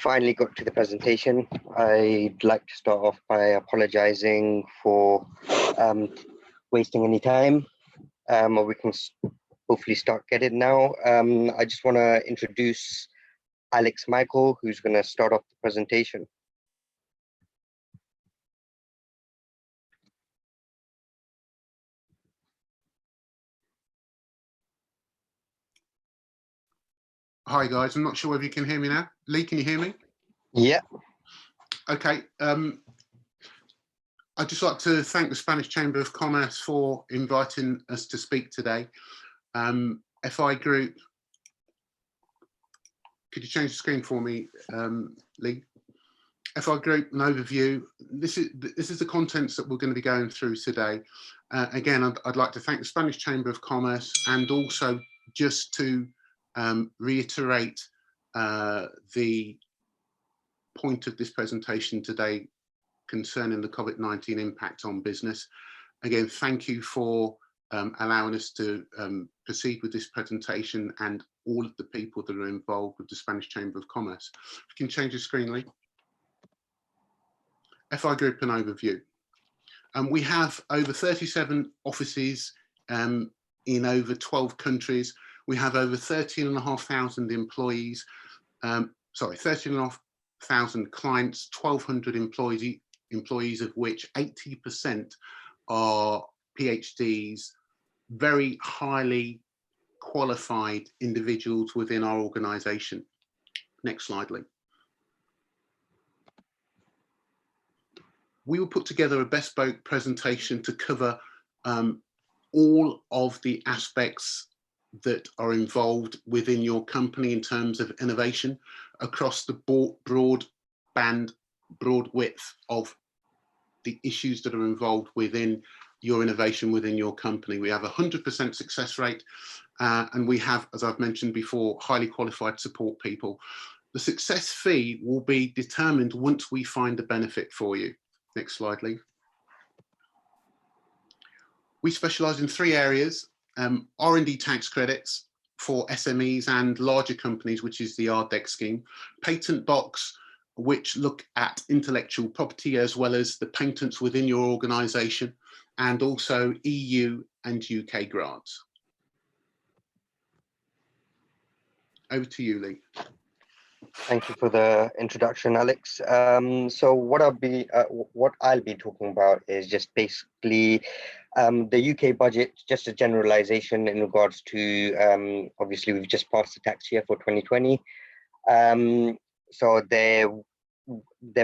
finally got to the presentation. I'd like to start off by apologizing for wasting any time, or we can hopefully start getting now. I just want to introduce Alex Michael, who's going to start off the presentation. Hi guys, I'm not sure whether you can hear me now. Lee, can you hear me? Yeah. Okay. I'd just like to thank the Spanish Chamber of Commerce for inviting us to speak today. FI Group, could you change the screen for me, Lee? FI Group, an overview. This is the contents that we're going to be going through today. Again, I'd like to thank the Spanish Chamber of Commerce, and also just to reiterate the point of this presentation today concerning the COVID-19 impact on business. Again, thank you for allowing us to proceed with this presentation, and all of the people that are involved with the Spanish Chamber of Commerce. If you can change the screen, Lee. FI Group, an overview. We have over 37 offices in over 12 countries. We have over 13,500 employees, 13,500 clients, 1,200 employees, of which 80% are PhDs, very highly qualified individuals within our organisation. Next slide, Lee. We will put together a bespoke presentation to cover all of the aspects that are involved within your company in terms of innovation across the broad width of the issues that are involved within your innovation within your company. We have a 100% success rate, and we have, as I've mentioned before, highly qualified support people. The success fee will be determined once we find a benefit for you. Next slide, Lee. We specialise in 3 areas: R&D tax credits for SMEs and larger companies, which is the RDEC scheme; patent box, which look at intellectual property as well as the patents within your organisation; and also EU and UK grants. Over to you, Lee. Thank you for the introduction, Alex. So what I'll be talking about is just basically the UK budget, just a generalization in regards to, obviously we've just passed the tax year for 2020. So there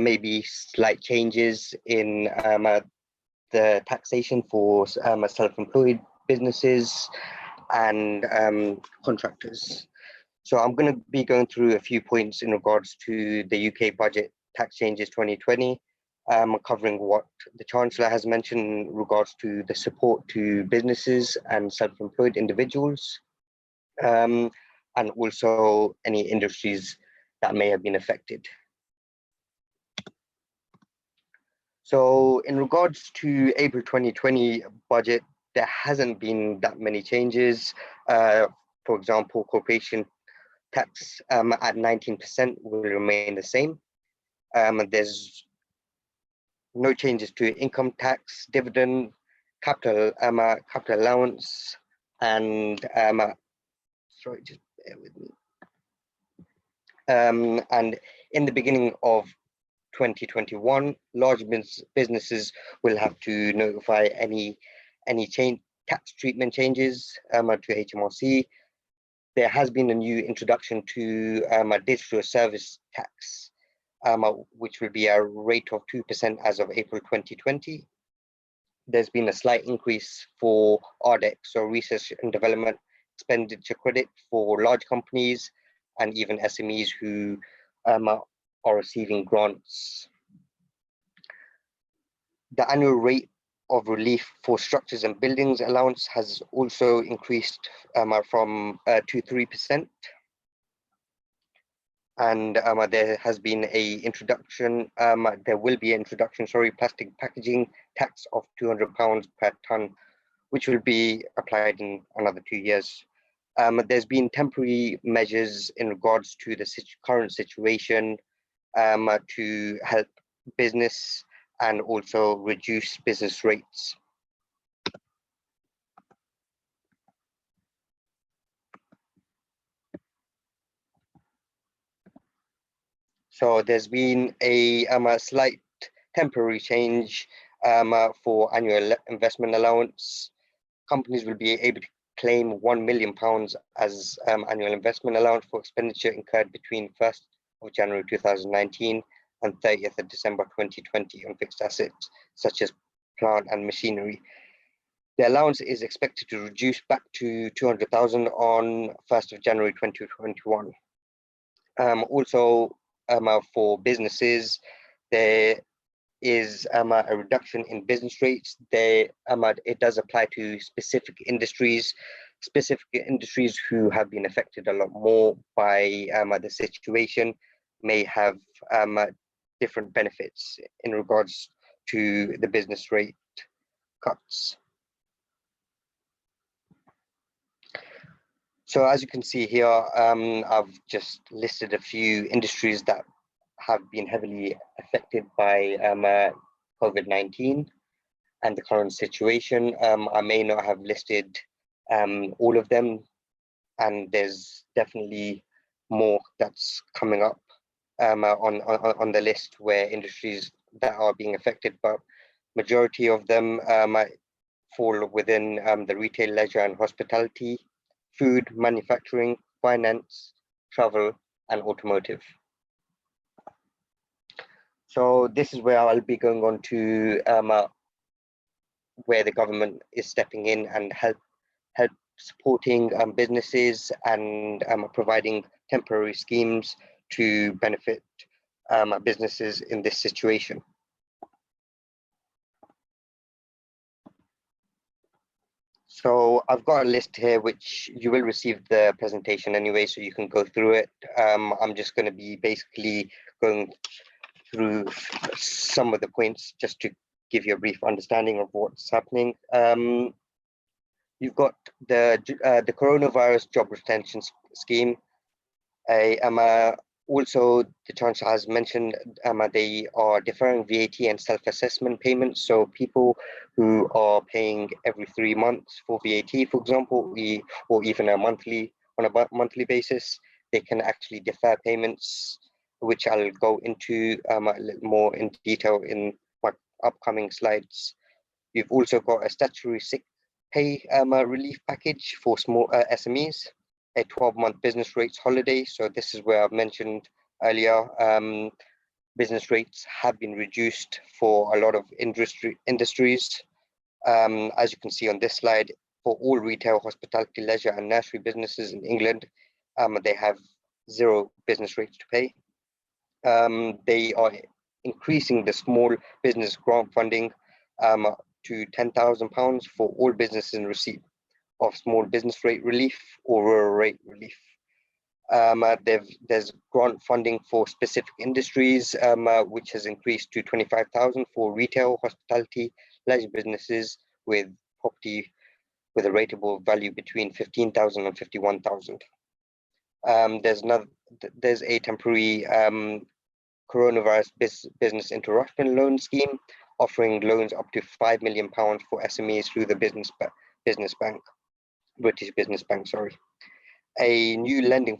may be slight changes in the taxation for self-employed businesses and contractors. So I'm going to be going through a few points in regards to the UK budget tax changes 2020, covering what the Chancellor has mentioned in regards to the support to businesses and self-employed individuals, and also any industries that may have been affected. So in regards to April 2020 budget, there hasn't been that many changes. For example, corporation tax at 19% will remain the same. There's no changes to income tax, dividend, capital allowance, and sorry, just bear with me. And in the beginning of 2021, large businesses will have to notify any tax treatment changes to HMRC. There has been a new introduction to a digital service tax, which will be a rate of 2% as of April 2020. There's been a slight increase for RDEC, so research and development expenditure credit for large companies and even SMEs who are receiving grants. The annual rate of relief for structures and buildings allowance has also increased from to 3%. And there has been there will be an introduction, plastic packaging tax of £200 per tonne, which will be applied in another 2 years. There's been temporary measures in regards to the current situation to help business and also reduce business rates. So there's been a slight temporary change for annual investment allowance. Companies will be able to claim £1 million as annual investment allowance for expenditure incurred between 1st of January 2019 and 30th of December 2020 on fixed assets such as plant and machinery. The allowance is expected to reduce back to 200,000 on 1st of January 2021. Also, for businesses, there is a reduction in business rates. It does apply to specific industries who have been affected a lot more by the situation may have different benefits in regards to the business rate cuts. So as you can see here, I've just listed a few industries that have been heavily affected by COVID-19 and the current situation. I may not have listed all of them, and there's definitely more that's coming up on the list where industries that are being affected, but majority of them fall within the retail, leisure and hospitality, food, manufacturing, finance, travel and automotive. So this is where I'll be going on to where the government is stepping in and help supporting businesses and providing temporary schemes to benefit businesses in this situation. So I've got a list here, which you will receive the presentation anyway, so you can go through it. I'm just going to be basically going through some of the points just to give you a brief understanding of what's happening. You've got the coronavirus job retention scheme. Also, the Chancellor has mentioned they are deferring VAT and self-assessment payments. So people who are paying every 3 months for VAT, for example, or even on a monthly basis, they can actually defer payments, which I'll go into a little more in detail in my upcoming slides. You've also got a statutory sick pay relief package for small SMEs, a 12-month business rates holiday. So this is where I've mentioned earlier, business rates have been reduced for a lot of industries. As you can see on this slide, for all retail, hospitality, leisure and nursery businesses in England, they have 0 business rates to pay. They are increasing the small business grant funding to £10,000 for all businesses in receipt of small business rate relief or rural rate relief. There's grant funding for specific industries, which has increased to 25,000 for retail, hospitality, leisure businesses with property with a rateable value between 15,000 and 51,000. There's a temporary coronavirus business interruption loan scheme, offering loans up to £5 million for SMEs through the British Business Bank, sorry. A new lending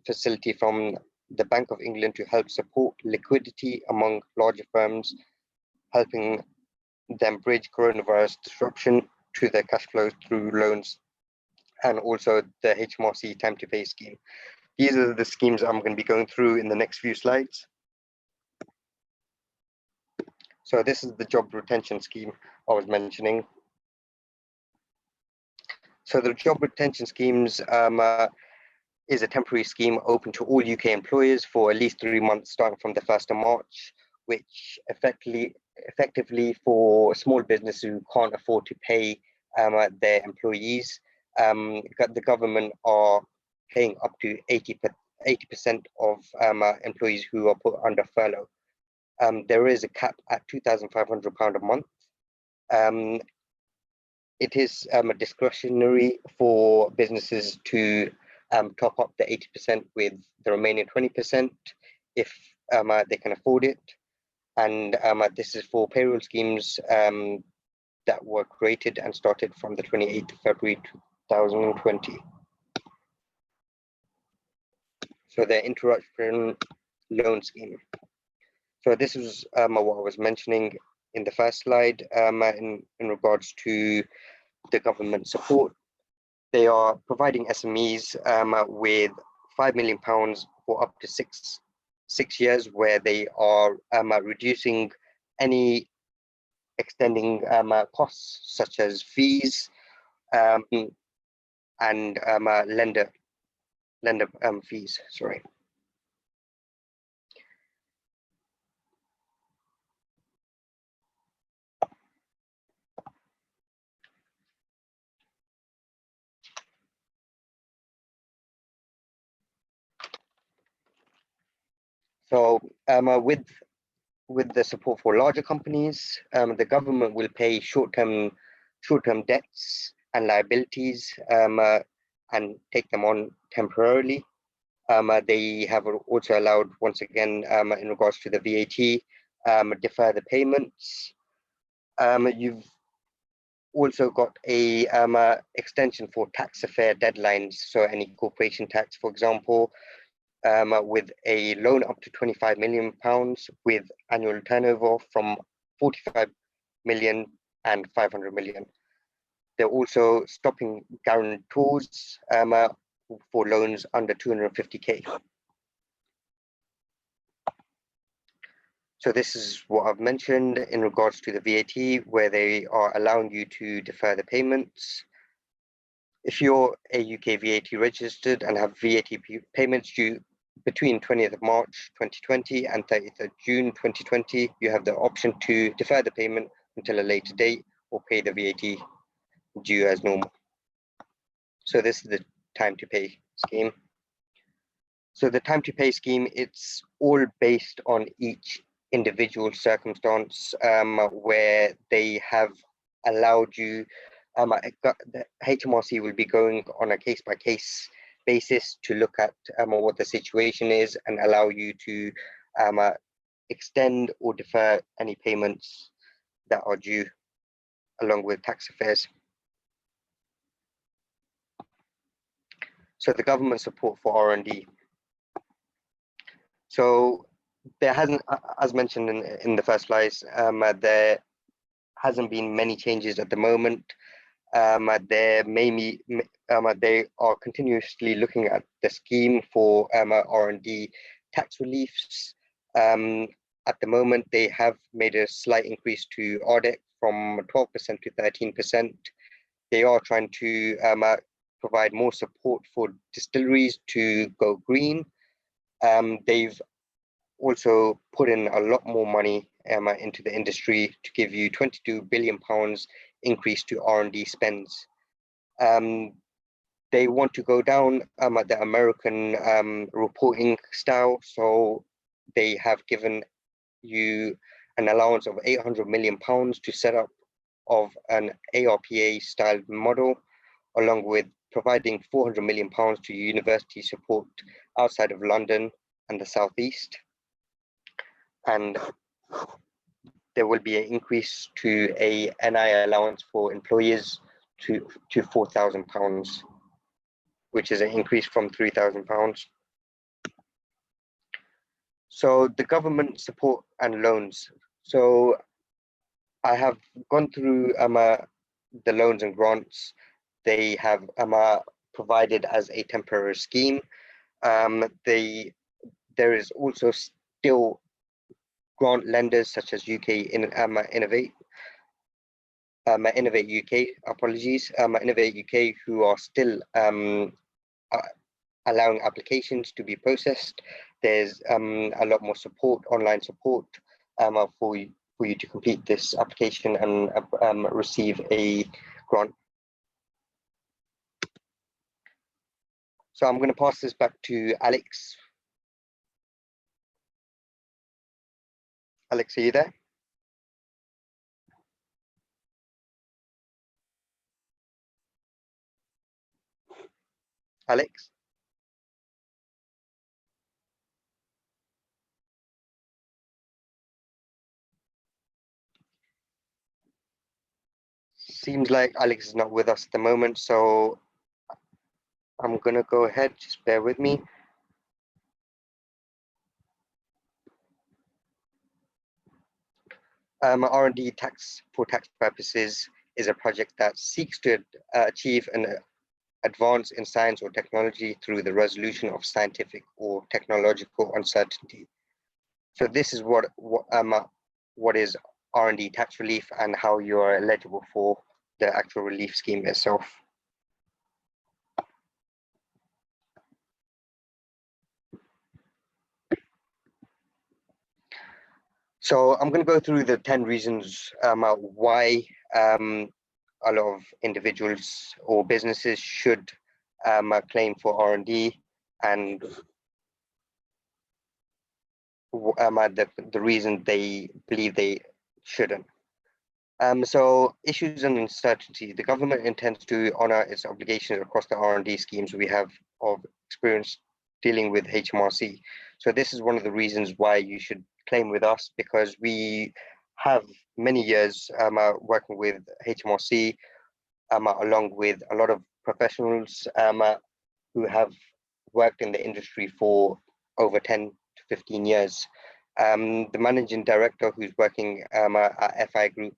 facility from the Bank of England to help support liquidity among larger firms, helping them bridge coronavirus disruption to their cash flows through loans, and also the HMRC time to pay scheme. These are the schemes I'm going to be going through in the next few slides. So this is the job retention scheme I was mentioning. So the job retention schemes is a temporary scheme open to all UK employers for at least 3 months starting from the 1st of March, which effectively for small businesses who can't afford to pay their employees, the government are paying up to 80% of employees who are put under furlough. There is a cap at £2,500 a month. It is discretionary for businesses to top up the 80% with the remaining 20% if they can afford it. And this is for payroll schemes that were created and started from the 28th of February 2020. So the interruption loan scheme. So this is what I was mentioning in the first slide in regards to the government support. They are providing SMEs with £5 million for up to six years, where they are reducing any extending costs such as fees and lender fees. Sorry. So with the support for larger companies, the government will pay short-term debts and liabilities and take them on temporarily. They have also allowed, once again, in regards to the VAT, defer the payments. You've also got a extension for tax affair deadlines. So any corporation tax, for example, with a loan up to £25 million with annual turnover from 45 million and 500 million. They're also stopping guarantors for loans under 250k. So this is what I've mentioned in regards to the VAT, where they are allowing you to defer the payments. If you're a UK VAT registered and have VAT payments due between 20th of March 2020 and 30th of June 2020, you have the option to defer the payment until a later date or pay the VAT due as normal. So this is the time to pay scheme. So the time to pay scheme, it's all based on each individual circumstance where they have allowed you, the HMRC will be going on a case-by-case basis to look at what the situation is and allow you to extend or defer any payments that are due along with tax affairs. So the government support for R&D. So there hasn't, as mentioned in the first slides, there hasn't been many changes at the moment. There may be, they are continuously looking at the scheme for R&D tax reliefs. At the moment, they have made a slight increase to audit from 12% to 13%. They are trying to provide more support for distilleries to go green. They've also put in a lot more money into the industry to give you £22 billion increase to R&D spends. They want to go down the American reporting style, so they have given you an allowance of £800 million to set up of an ARPA style model, along with providing £400 million to university support outside of London and the Southeast. And there will be an increase to a NI allowance for employers to £4,000, which is an increase from £3,000. So the government support and loans. So I have gone through the loans and grants they have provided as a temporary scheme. There is also still grant lenders such as Innovate UK, apologies, Innovate UK, who are still allowing applications to be processed. There's a lot more support, online support for you to complete this application and receive a grant. So I'm going to pass this back to Alex. Alex, are you there? Alex? seems like Alex is not with us at the moment, so I'm gonna go ahead, just bear with me. R&D tax for tax purposes is a project that seeks to achieve an advance in science or technology through the resolution of scientific or technological uncertainty. So this is what is R&D tax relief and how you are eligible for the actual relief scheme itself. So I'm going to go through the 10 reasons why a lot of individuals or businesses should claim for R&D, and the reason they believe they shouldn't. So issues and uncertainty. The government intends to honor its obligations across the R&D schemes we have of experience dealing with HMRC. So this is one of the reasons why you should claim with us, because we have many years working with HMRC, along with a lot of professionals who have worked in the industry for over 10 to 15 years. The managing director who's working at FI Group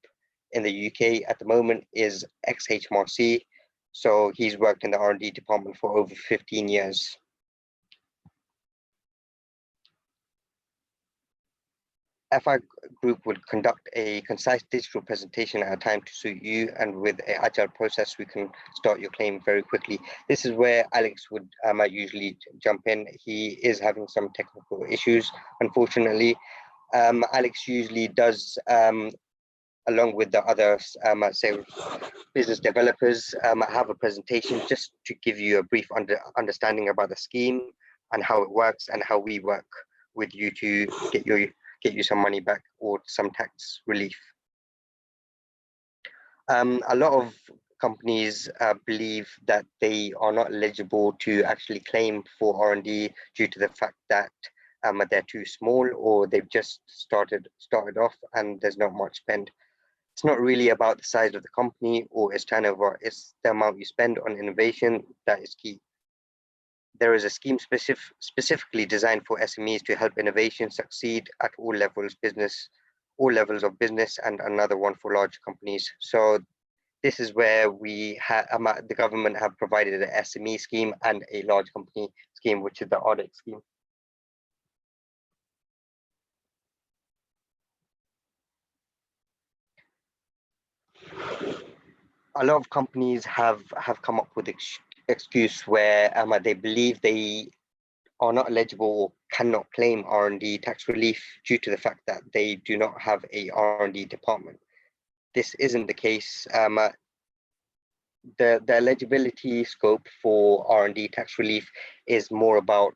in the UK at the moment is ex-HMRC, so he's worked in the R&D department for over 15 years. FI Group will conduct a concise digital presentation at a time to suit you, and with an agile process, we can start your claim very quickly. This is where Alex would usually jump in. He is having some technical issues, unfortunately. Alex usually does, along with the other say business developers, have a presentation just to give you a brief understanding about the scheme and how it works and how we work with you to get you some money back or some tax relief. A lot of companies believe that they are not eligible to actually claim for R&D due to the fact that they're too small, or they've just started off and there's not much spend. It's not really about the size of the company or its turnover, it's the amount you spend on innovation that is key. There is a scheme specifically designed for SMEs to help innovation succeed at all levels of business, and another one for large companies. So this is where we have the government have provided an SME scheme and a large company scheme, which is the audit scheme. A lot of companies have come up with excuse where they believe they are not eligible or cannot claim R&D tax relief due to the fact that they do not have a R&D department. This isn't the case. The eligibility scope for R&D tax relief is more about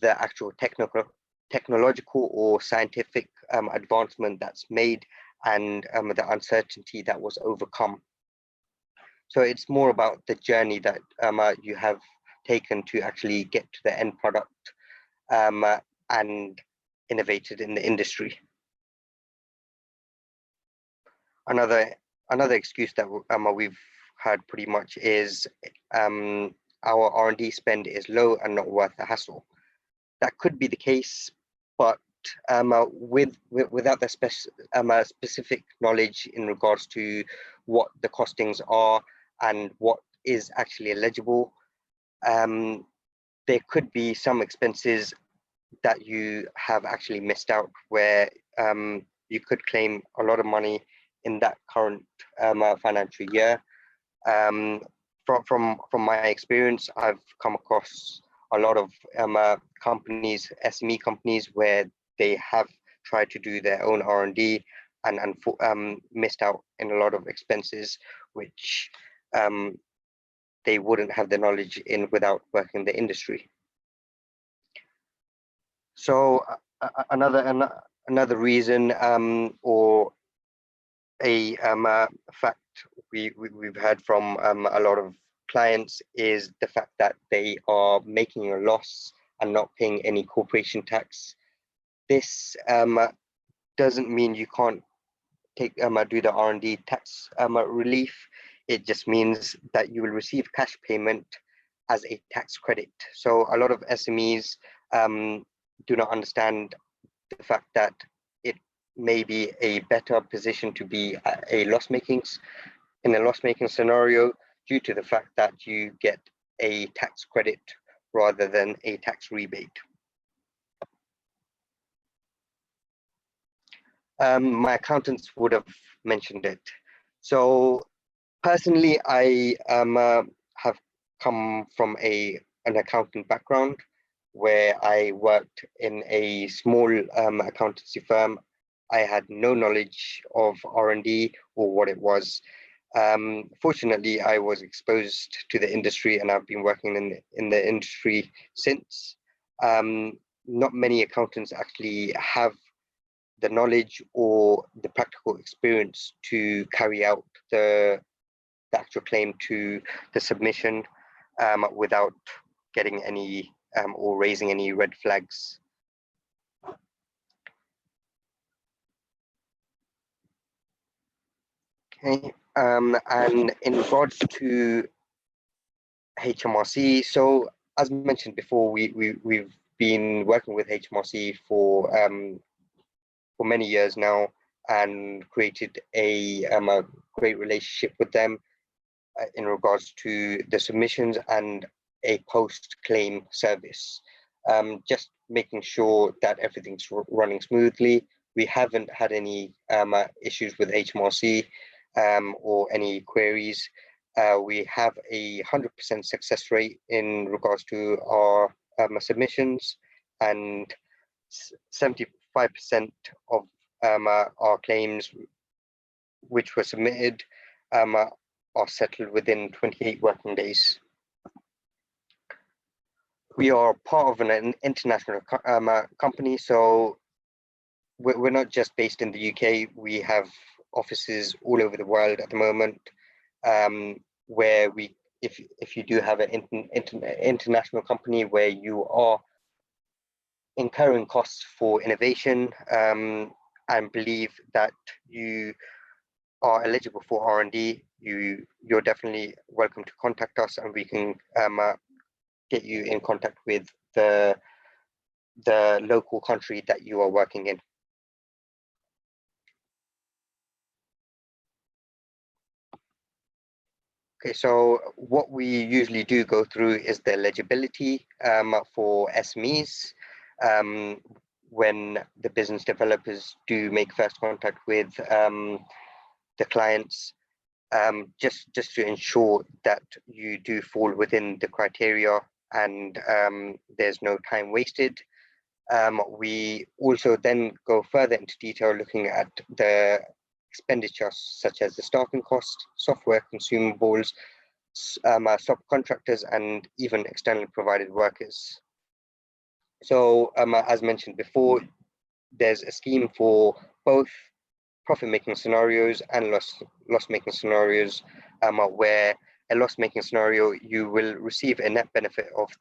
the actual technological or scientific advancement that's made, and the uncertainty that was overcome. So it's more about the journey that you have taken to actually get to the end product and innovated in the industry. Another excuse that we've heard pretty much is our R&D spend is low and not worth the hassle. That could be the case, but without the specific knowledge in regards to what the costings are and what is actually eligible, there could be some expenses that you have actually missed out, where you could claim a lot of money in that current financial year. From my experience, I've come across a lot of companies, SME companies, where they have tried to do their own R&D and missed out in a lot of expenses, which they wouldn't have the knowledge in without working in the industry. So another reason or a fact we've heard from a lot of clients is the fact that they are making a loss and not paying any corporation tax. This doesn't mean you can't do the R&D tax relief, it just means that you will receive cash payment as a tax credit. So a lot of SMEs do not understand the fact that it may be a better position to be in a loss-making scenario due to the fact that you get a tax credit rather than a tax rebate. My accountants would have mentioned it. So personally, I have come from an accountant background where I worked in a small accountancy firm. I had no knowledge of R&D or what it was. Fortunately, I was exposed to the industry and I've been working in the industry since. Not many accountants actually have the knowledge or the practical experience to carry out the actual claim to the submission without getting any or raising any red flags. Okay, and in regards to HMRC, so as mentioned before, we've been working with HMRC for many years now and created a great relationship with them in regards to the submissions and a post-claim service. Just making sure that everything's running smoothly. We haven't had any issues with HMRC or any queries. We have a 100% success rate in regards to our submissions, and 75% of our claims which were submitted are settled within 28 working days. We are part of an international company, so we're not just based in the UK. We have offices all over the world at the moment, where if you do have an international company where you are incurring costs for innovation and believe that you are eligible for R&D, you're definitely welcome to contact us, and we can get you in contact with the local country that you are working in. Okay, so what we usually do go through is the eligibility for SMEs. When the business developers do make first contact with the clients, just to ensure that you do fall within the criteria and there's no time wasted. We also then go further into detail looking at the expenditure such as the staffing cost, software consumables, subcontractors, and even externally provided workers. So as mentioned before, there's a scheme for both profit-making scenarios and loss-making scenarios, where a loss-making scenario, you will receive a net benefit of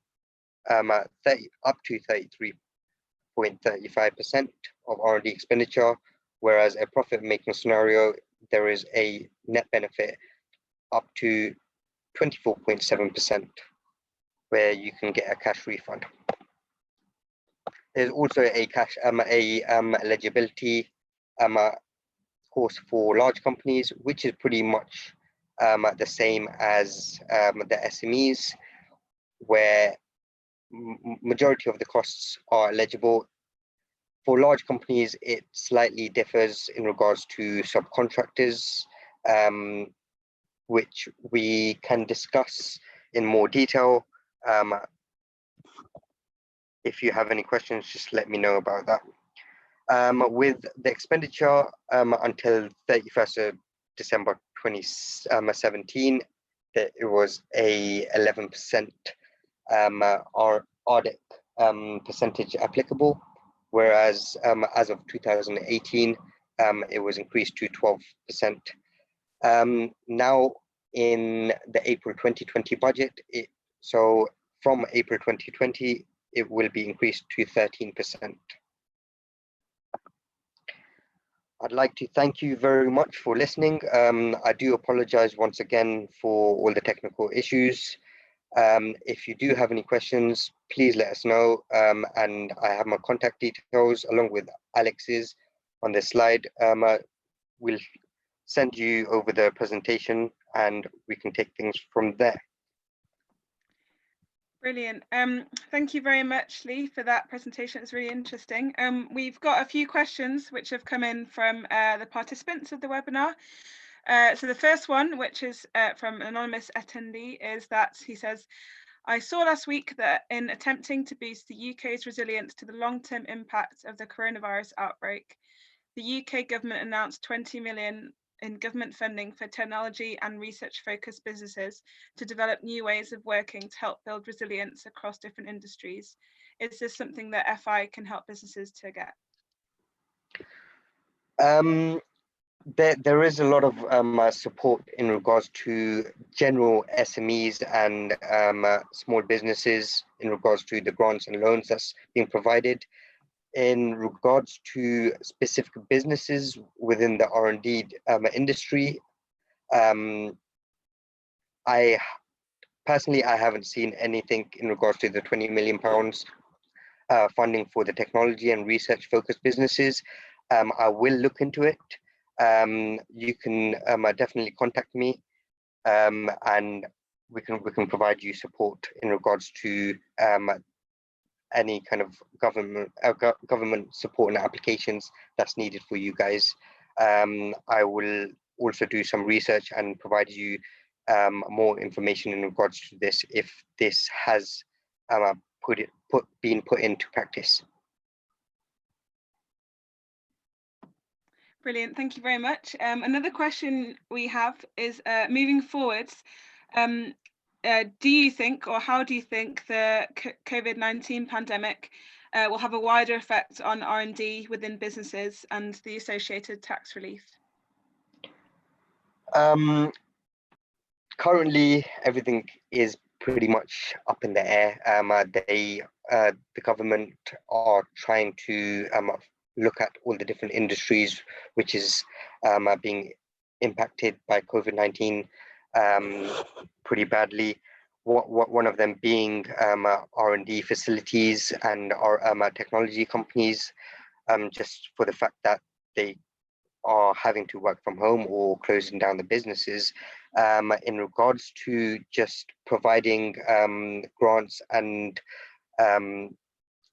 up to 33.35% of R&D expenditure, whereas a profit-making scenario, there is a net benefit up to 24.7%, where you can get a cash refund. There's also a eligibility course for large companies, which is pretty much the same as the SMEs, where majority of the costs are eligible. For large companies, it slightly differs in regards to subcontractors, which we can discuss in more detail. If you have any questions, just let me know about that. With the expenditure until 31st of December 2017, it was a 11% RDIC percentage applicable, whereas as of 2018, it was increased to 12%. Now in the April 2020 budget, so from April 2020, it will be increased to 13%. I'd like to thank you very much for listening. I do apologize once again for all the technical issues. If you do have any questions, please let us know. And I have my contact details along with Alex's on this slide. We'll send you over the presentation and we can take things from there. Brilliant. Thank you very much, Lee, for that presentation. It's really interesting. We've got a few questions which have come in from the participants of the webinar. So the first one, which is from an anonymous attendee, is that he says, I saw last week that in attempting to boost the UK's resilience to the long-term impact of the coronavirus outbreak, the UK government announced 20 million in government funding for technology and research-focused businesses to develop new ways of working to help build resilience across different industries. Is this something that FI can help businesses to get? There is a lot of support in regards to general SMEs and small businesses in regards to the grants and loans that's being provided. In regards to specific businesses within the R&D industry, I personally haven't seen anything in regards to the £20 million funding for the technology and research focused businesses. I will look into it. You can definitely contact me, and we can provide you support in regards to any kind of government support and applications that's needed for you guys. I will also do some research and provide you more information in regards to this if this has been put into practice. Brilliant, thank you very much. Another question we have is, moving forwards, do you think, or how do you think the COVID-19 pandemic will have a wider effect on R&D within businesses and the associated tax relief? Currently, everything is pretty much up in the air. The government are trying to look at all the different industries which is being impacted by COVID-19 pretty badly. One of them being R&D facilities and our technology companies, just for the fact that they are having to work from home or closing down the businesses. In regards to just providing grants and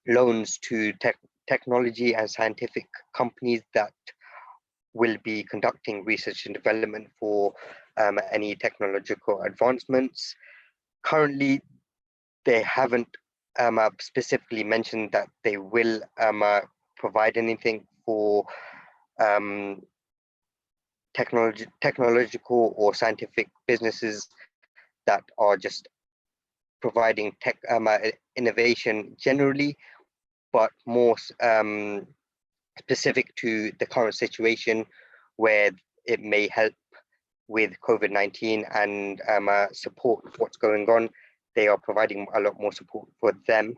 loans to technology and scientific companies that will be conducting research and development for any technological advancements. Currently, they haven't specifically mentioned that they will provide anything for technological or scientific businesses that are just providing tech innovation generally, but more specific to the current situation where it may help with COVID-19 and support what's going on. They are providing a lot more support for them.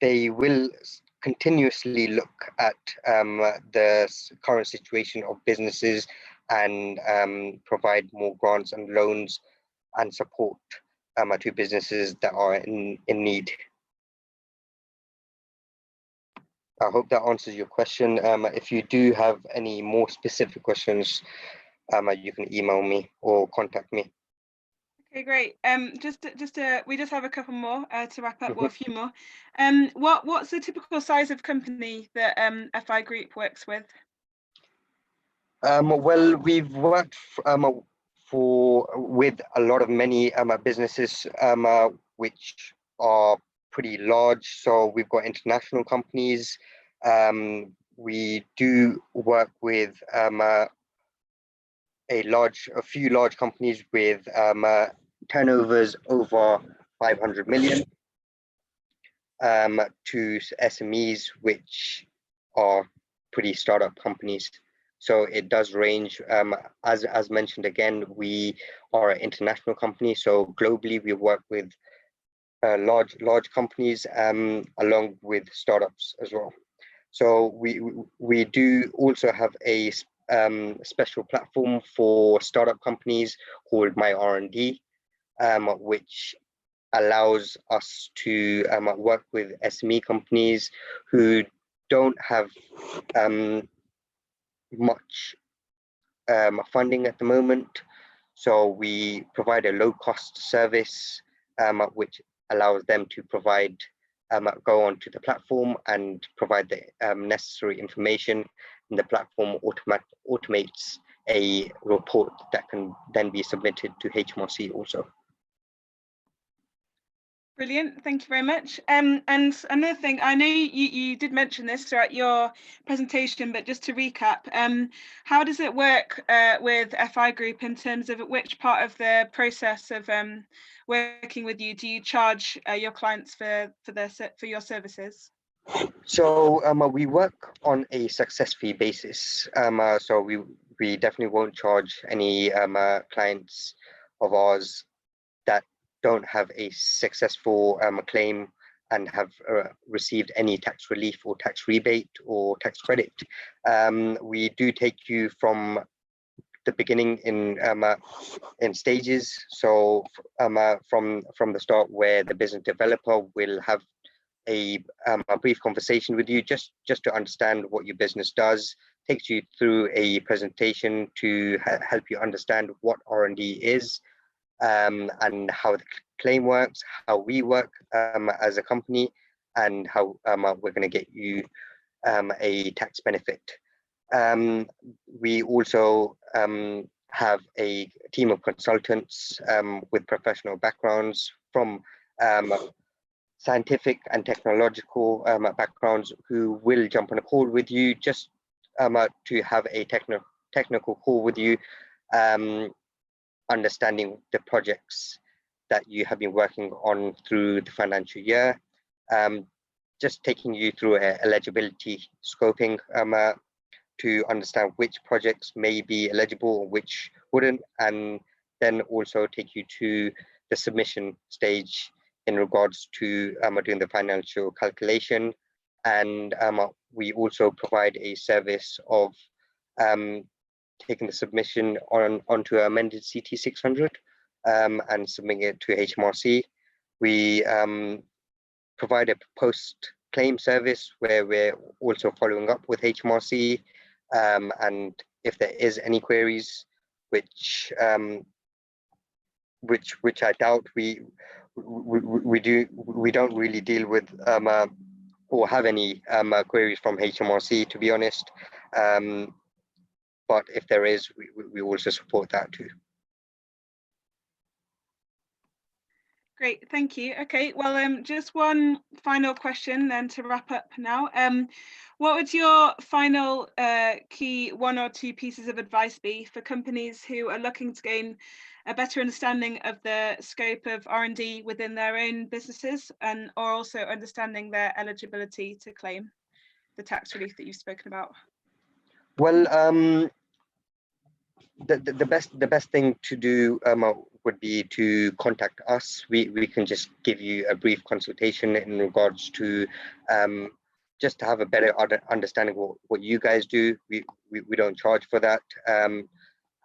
They will continuously look at the current situation of businesses and provide more grants and loans and support to businesses that are in need. I hope that answers your question. If you do have any more specific questions, you can email me or contact me. Okay, great. We just have a couple more to wrap up, or a few more. What's the typical size of company that FI Group works with? Well, we've worked with a lot of many businesses which are pretty large. So we've got international companies. We do work with a few large companies with turnovers over 500 million to SMEs which are pretty startup companies. So it does range. As mentioned again, we are an international company, so globally we work with large companies along with startups as well. So we do also have a special platform for startup companies called My R&D, which allows us to work with SME companies who don't have much funding at the moment. So we provide a low-cost service, which allows them to provide, go onto the platform and provide the necessary information. And the platform automates a report that can then be submitted to HMRC also. Brilliant, thank you very much. And another thing, I know you did mention this throughout your presentation, but just to recap, how does it work with FI Group in terms of which part of the process of working with you do you charge your clients for your services? So we work on a success fee basis. So we definitely won't charge any clients of ours that don't have a successful claim and have received any tax relief or tax rebate or tax credit. We do take you from the beginning in stages. So from the start, where the business developer will have a brief conversation with you just to understand what your business does, takes you through a presentation to help you understand what R&D is, and how the claim works, how we work as a company, and how we're going to get you a tax benefit. We also have a team of consultants with professional backgrounds from scientific and technological backgrounds who will jump on a call with you just to have a technical call with you, understanding the projects that you have been working on through the financial year, just taking you through eligibility scoping to understand which projects may be eligible or which wouldn't, and then also take you to the submission stage in regards to doing the financial calculation. And we also provide a service of taking the submission onto an amended CT 600 and submitting it to HMRC. We provide a post-claim service where we're also following up with HMRC, and if there is any queries, which I doubt we don't really deal with or have any queries from HMRC, to be honest. But if there is, we also support that too. Great, thank you. Okay, well, just one final question then to wrap up now. What would your final key one or two pieces of advice be for companies who are looking to gain a better understanding of the scope of R&D within their own businesses, and or also understanding their eligibility to claim the tax relief that you've spoken about? Well, the best thing to do would be to contact us. We can just give you a brief consultation in regards to just to have a better understanding of what you guys do. We don't charge for that,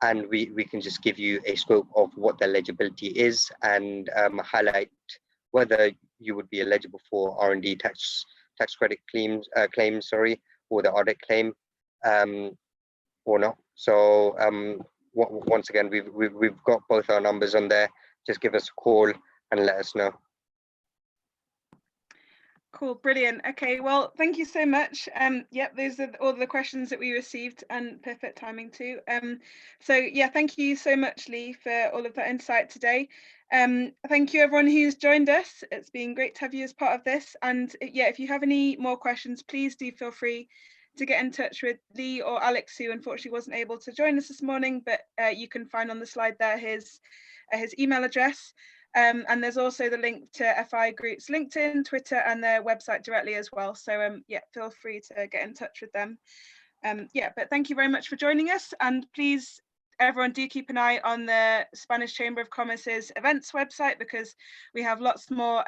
and we can just give you a scope of what the eligibility is and highlight whether you would be eligible for R&D tax credit claims, or the audit claim, or not. So once again, we've got both our numbers on there. Just give us a call and let us know. Cool, brilliant. Okay, well, thank you so much. Yep, those are all the questions that we received, and perfect timing too. So yeah, thank you so much, Lee, for all of that insight today. Thank you everyone who's joined us. It's been great to have you as part of this. And yeah, if you have any more questions, please do feel free to get in touch with Lee or Alex, who unfortunately wasn't able to join us this morning, but you can find on the slide there his email address. And there's also the link to FI Group's LinkedIn, Twitter, and their website directly as well. So yeah, feel free to get in touch with them. Yeah, but thank you very much for joining us. And please, everyone, do keep an eye on the Spanish Chamber of Commerce's events website, because we have lots more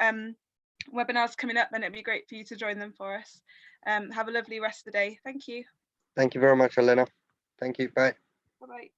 webinars coming up, and it'd be great for you to join them for us. Have a lovely rest of the day. Thank you. Thank you very much, Elena. Thank you. Bye. Bye-bye.